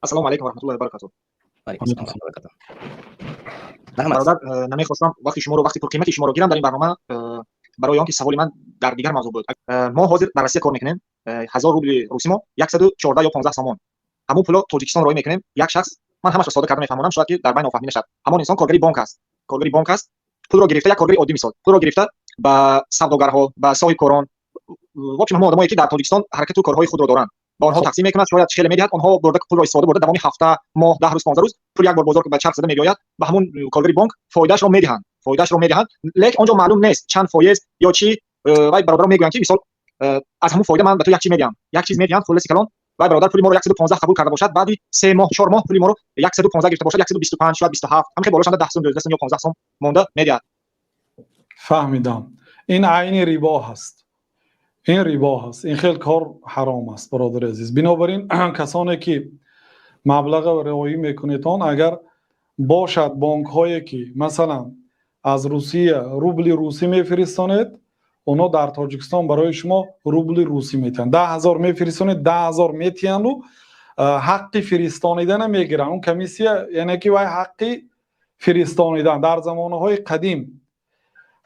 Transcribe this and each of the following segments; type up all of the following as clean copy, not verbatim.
السلام علیکم و رحمت الله و برکاته. علیکم السلام و برکاته. برادر نمیخواستم وقتی شما رو وقتی پرقیمتی شما رو گیرم در این برنامه برای آنکه سوال من در دیگر موضوع بود. ما حاضر در روسیه کار میکنیم. 1000 روبل روسی ما 114 یا 15 سامان. همون پول تاجیکستان رو میکنیم. یک شخص من همش ساده کردم میفهمونم شاید که در بین نفهمی نشد. همون انسان کارگری بانک است. کارگری بانک است. پول رو گرفته یک کارگری عادی مثال. پول رو گرفته با سوداگرها با صاحب کاران واقعا ما آدمایی که در تاجیکستان حرکت و کارهای خود رو دارن با آنها تقسیم میکنند. شاید چهل میلیارد آنها برده پول رو استفاده برده دوام هفته ماه 10 روز 15 روز پول یک بار بازار که به چرخ زده میآید به همون کارگری بانک فایدهش رو میدهند لیکن اونجا معلوم نیست چند فایز یا چی. وای برادر میگویم که مثال از همون فایده من به تو یک چیز میدم خلاص کلان وای برادر پول ما رو 115 قبول کرده باشد بعدی 3 ماه 4 ماه پول ما رو 115 گرفته باشد 125 شاید 27 هم که بالاش 10 سوم 12 سوم یا 15 سوم مونده میدهد. فهمیدم. این عین ریبا هست. این خیلی کار حرام است برادر عزیز. بنابراین کسانی که مبلغ رهایی میکنیدان اگر باشد بانک هایی که مثلا از روسیه روبل روسی میفرستانید اونا در تاجیکستان برای شما روبل روسی میتن 10,000 میفرستانید 10,000 میتین و حق فرستانیدن میگیرن. اون کمیسیه یعنی که وای حق فرستانیدن در زمانهای قدیم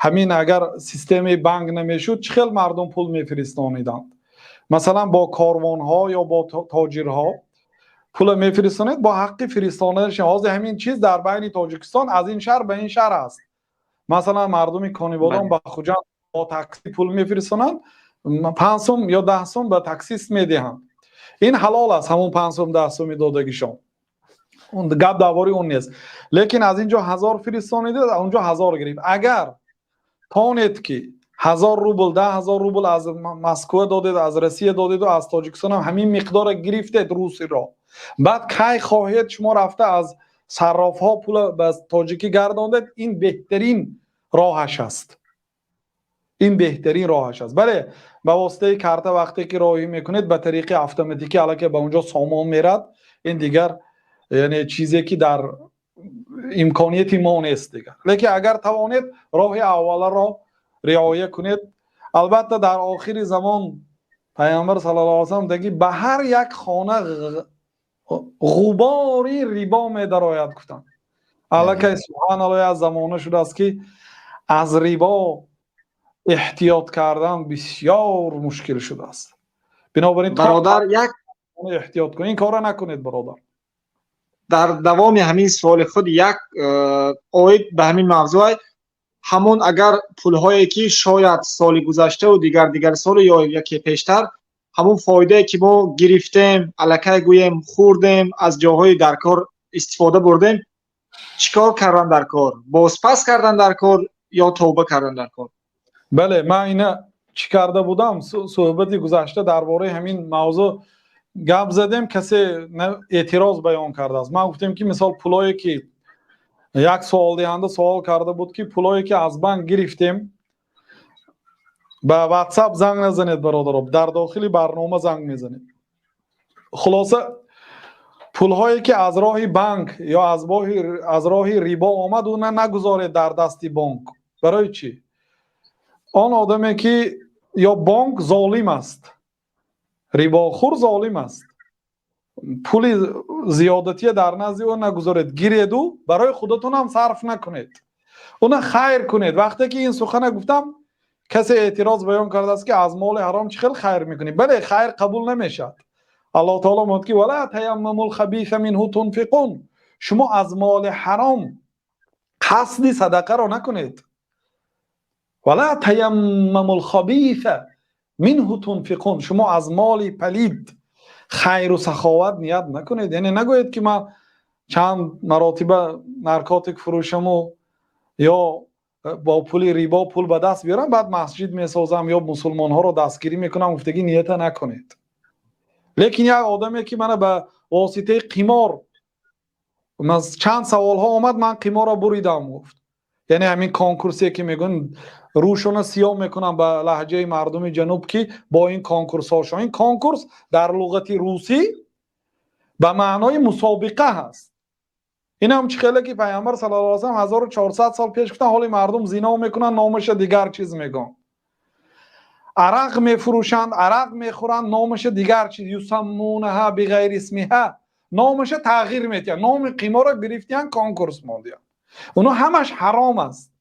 همین اگر سیستم بانک نمیشد چه خیلی مردم پول میفرستانیدند. مثلا با کاروان ها یا با تاجرها پول میفرستانید با حق فرستانیدن همین چیز در بین تاجیکستان از این شهر به این شهر است. مثلا مردمی کانیبادان با خوجند با تاکسی پول میفرستانند 5 سوم یا 10 سوم به تاکسیست میدهند. این حلال است همون 5 سوم 10 سوم دادگیشون. اون گپ درباره اون نیست. لیکن از اینجا 1000 فرستانید اونجا 1000 گرفت. اگر تانید که 1000 روبل 10,000 روبل از مسکو دادید از روسیه دادید و از تاجیکستان هم همین مقدار گرفتید روسی را بعد کی خواهید شما رفته از صراف ها پول به تاجیکی گرداندید این بهترین راهش است. بله به واسطه کارت وقتی که راهی میکنید به طریق اتوماتیکی الکی به اونجا سامان میرد این دیگر یعنی چیزی که در امکانیت ما نیست دیگر. لیکن اگر توانید راه اول را رعایت کنید. البته در آخر زمان پیامبر صلی الله علیه و سلم دیگه به هر یک خانه غباری ریبا می درآید گفتن. الکی سبحان الله از زمانه شده است که از ریبا احتیاط کردن بسیار مشکل شده است. بنابراین برادر یک احتیاط کنید این کارا نکنید برادر. در دوام همین سوال خود یک اوید به همین موضوع همون اگر پول‌هایی که شاید سال گذشته و دیگر سال یا یکی پیشتر همون فایده که ما گرفتیم الکی گویم خوردیم از جاهای در کار استفاده بردیم چیکار کردن در کار بازپس کردن در کار یا توبه کردن در کار؟ بله من اینا چی کرده بودم صحبتی گذشته درباره همین موضوع گپ زدیم کسی اعتراض بیان کرده است. من گفتم که مثال پولایی که یک سوال دهنده سوال کرده بود که پولایی که از بانک گرفتیم به واتساپ زنگ نزنید برادران در داخل برنامه زنگ میزنید. خلاصه پولهایی که از راه بانک یا از راه ریبا آمد اون نگذارید در دست بانک. برای چی؟ آن آدمی که یا بانک ظالم است ریباخور ظالم است پول زیادتی در نزد او نگذارید گیرید و برای خودتون هم صرف نکنید اون خیر کنید. وقتی که این سخن گفتم کسی اعتراض بیان کرده است که از مال حرام چه خیلی خیر میکنی. بله خیر قبول نمیشد. الله تعالی میگه که ولا تیمموا الخبیث منه تنفقون شما از مال حرام قصد صدقه را نکنید. ولا تیمموا الخبیث منه تنفقون شما از مال پلید خیر و سخاوت نیت نکنید. یعنی نگوید که من چند مراتبه نارکوتیک فروشم و یا با پول ریبا پول به دست بیارم بعد مسجد میسازم یا مسلمان ها رو دستگیری میکنم گفتگی نیت نکنید. لیکن یک آدمی که من به واسطه قمار من چند سوال ها آمد من قمار را بریدم گفت یعنی همین کانکورسی که میگن روشون سیاه میکنن به لهجه مردم جنوب که با این کانکورس هاشون این کانکورس در لغت روسی به معنای مسابقه هست. این هم چخیله که پیامبر صلی الله علیه و سلم 1400 سال پیش گفتن حالی مردم زنا میکنن نامش دیگر چیز میگن عرق میفروشند عرق میخورند نامش دیگر چیز یسمونها بغیر اسمها نامش تغییر میدن، نام قمار را گرفتن کانکورس موندیان. اونا همش حرام است.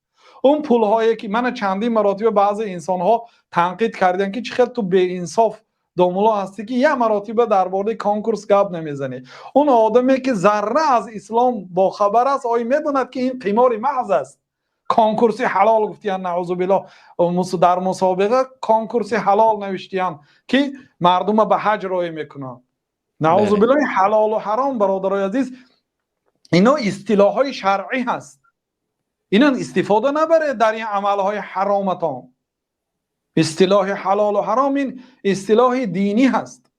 اون پول هایی که من چندین مراتب بعض انسان ها تنقید کردن که چقدر تو بی انصاف دوملا هستی که یه مراتب درباره کانکورس گپ نمیزنی. اون آدمی که ذره از اسلام با خبر است آیا میدوند که این قمار محض است؟ کانکورسی حلال گفتیان نعوذ بالله، در مسابقه کانکورسی حلال نوشتیان که مردم به حج راه میکنن. نعوذ بالله حلال و حرام برادرای عزیز اینا اصطلاح های شرعی هست. اینا استفاده نبره در این عمل های حرامتان. اصطلاح حلال و حرام این اصطلاح دینی هست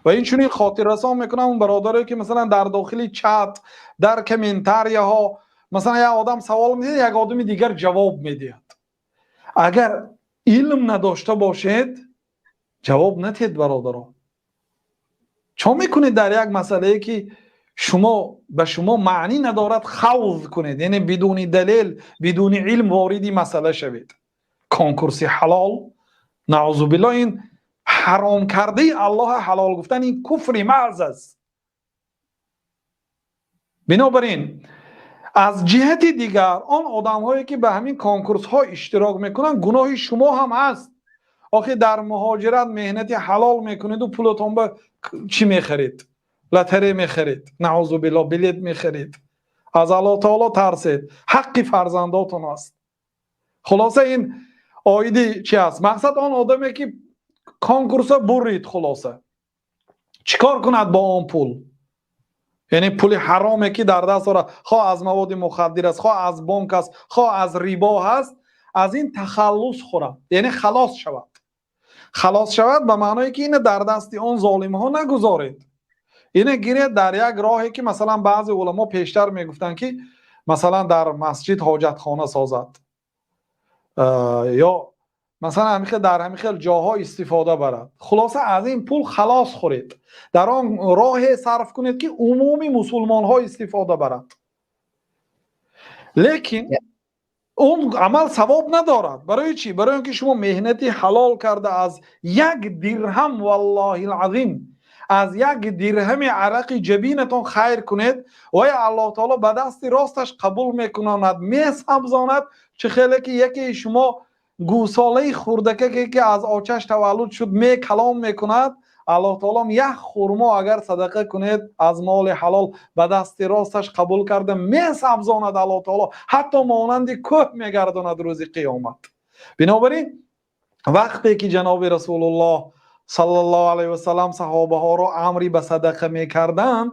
و این چونی خاطر رسان میکنم اون برادرایی که مثلا در داخل چت در کامنتاریا ها مثلا یه آدم سوال میده یک آدم دیگر جواب میدهد. اگر علم نداشته باشید جواب ندید برادران. چه میکنید در یک مسئله که شما به شما معنی ندارد خوض کنید، یعنی بدون دلیل بدون علم واردی مسئله شوید؟ کانکورسی حلال نعوذ بالله این حرام کرده الله حلال گفتن این کفر محض است. بنابراین از جهت دیگر آن آدم هایی که به همین کانکورس ها اشتراک میکنن گناه شما هم هست. آخه در مهاجرت مهنت حلال میکنید و پولتون به چی میخرید؟ لاتری میخرید، نعوذ بالله بلیط میخرید. از الله تعالی ترسید، حق فرزنداتون است. خلاصه این آیدی چی است؟ مقصد آن آدمی که کانکورس برید خلاصه چیکار کند با آن پول؟ یعنی پول حرامی که در دست داره، خواه از مواد مخدر است، خواه از بانک است، خواه از ریبا هست، از این تخلص خورد، یعنی خلاص شود. خلاص شود به معنی که اینه در دست آن ظالم ها نگذارید. اینه گیرید در یک راهی که مثلا بعضی علما پیشتر میگفتن که مثلا در مسجد حاجت خانه سازد یا مثلا همیشه در همیشه جاها استفاده برد. خلاصه از این پول خلاص خورید، در آن راه صرف کنید که عمومی مسلمان ها استفاده برد. لیکن اون عمل ثواب ندارد. برای چی؟ برای اینکه شما مهنتی حلال کرده از یک درهم والله العظیم از یک درهم عرق جبینتون خیر کنید و الله تعالی به دست راستش قبول میکناند، میسبزاند. چه خیلی که یکی شما گوساله خوردکه که از آچش تولد شد می کلام میکند، الله تعالی یک خرما اگر صدقه کنید از مال حلال به دست راستش قبول کرده میسبزاند الله تعالی، حتی مانند کوه میگرداند روز قیامت. بنابراین وقتی که جناب رسول الله صلی الله علیه و سلم صحابه ها را امری به صدقه میکردند،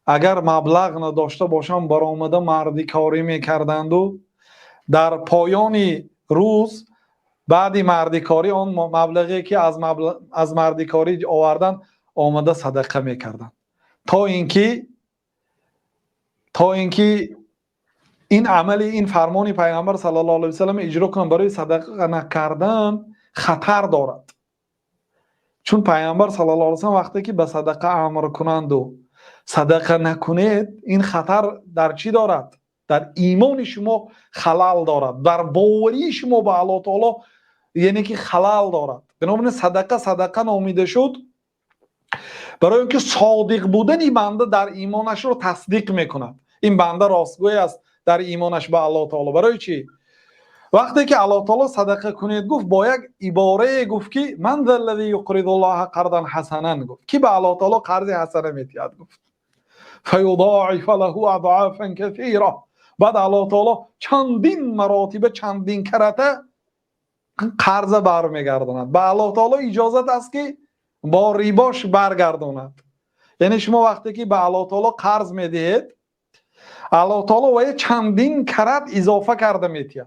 اگر مبلغ نداشته باشند برآمده مردی کاری میکردند و در پایان روز بعد مردیکاری آن مبلغی که از مردیکاری آوردن آمده صدقه میکردن تا اینکه این عملی این فرمانی پیغمبر صلی الله علیه و سلم اجرا کنن. برای صدقه نکردن خطر دارد، چون پیغمبر صلی الله علیه و سلم وقتی که به صدقه امر کنند و صدقه نکنید این خطر در چی دارد؟ در ایمان شما خلل دارد، در باوری شما به الله تعالی یعنی که خلل دارد. بنابراین صدقه نامیده شد برای اینکه صادق بودن این بنده در ایمانش رو تصدیق میکند. این بنده راستگوی است در ایمانش به الله تعالی. برای چی؟ وقتی که الله تعالی صدقه کنید گفت با یک عباره گفت که من ذا الذی یقرض الله قرضا حسنا، گفت کی به الله تعالی قرض حسنه میدهد، گفت فیضاعف له اضعافا کثیره. بعد الله تعالی چندین مراتب چندین کرته قرض برمیگرداند. به الله تعالی اجازت است که با ریباش برگرداند. یعنی شما وقتی که به الله تعالی قرض میدهید الله تعالی و چندین کرت اضافه کرده میتید.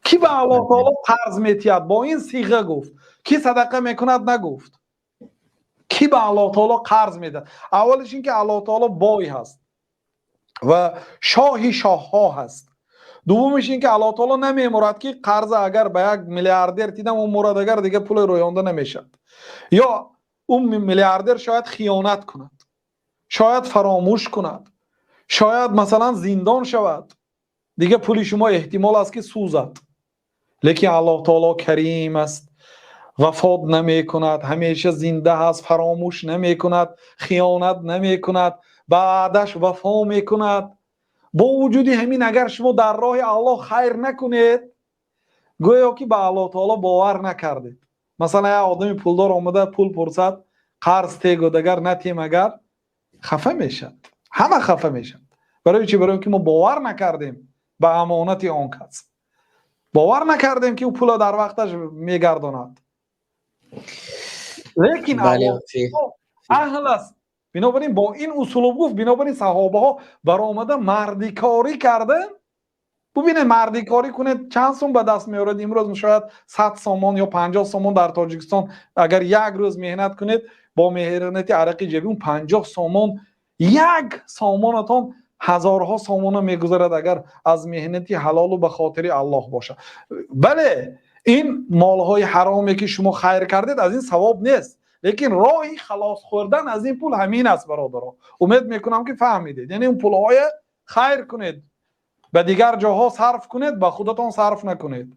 کی به الله تعالی قرض میتید؟ با این صیغه گفت. کی صدقه میکند؟ نگفت. کی به الله تعالی قرض میده؟ اولش این که الله تعالی بای هست و شاهی شاه ها هست. دومش این که الله تعالی نمیمورد که قرض اگر به یک میلیاردر دیدم اون مراد اگر دیگه پول رویانده نمیشد، یا اون میلیاردر شاید خیانت کند، شاید فراموش کند، شاید مثلا زندان شود، دیگه پول شما احتمال است که سوزد. لیکن الله تعالی کریم است وفاد نمی کند، همیشه زنده هست، فراموش نمی کند، خیانت نمی کند، بعدش وفا می کند. با وجودی همین اگر شما در راه الله خیر نکنید گویا که به الله تعالی باور نکردید. مثلا یه آدم پولدار آمده پول پرسد قرض تیگو دگر نتیم اگر خفه میشد، همه خفه میشد. برای چی؟ برای اینکه ما باور نکردیم به امانت آن کس، باور نکردیم که او پول در وقتش میگرداند. لیکن الله اهل است. بنابراین با این اصول گفت، بنابراین صحابه ها برآمده مردی کاری کردن. ببینید مردی کاری کنید چند سوم به دست میارید. امروز شاید 100 سومون یا 50 سومون در تاجیکستان اگر یک روز مهنت کنید با مهرنتی عرقی جبی اون 50 سومون، یک سومونتون هزارها سومون میگذارد اگر از مهنتی حلال و به خاطر الله باشه. بله این مالهای حرامی که شما خیر کردید از این ثواب نیست، لیکن راهی خلاص خوردن از این پول همین است برادرها. امید میکنم که فهمیدید. یعنی اون پولهای خیر کنید، به دیگر جاها صرف کنید، به خودتان صرف نکنید.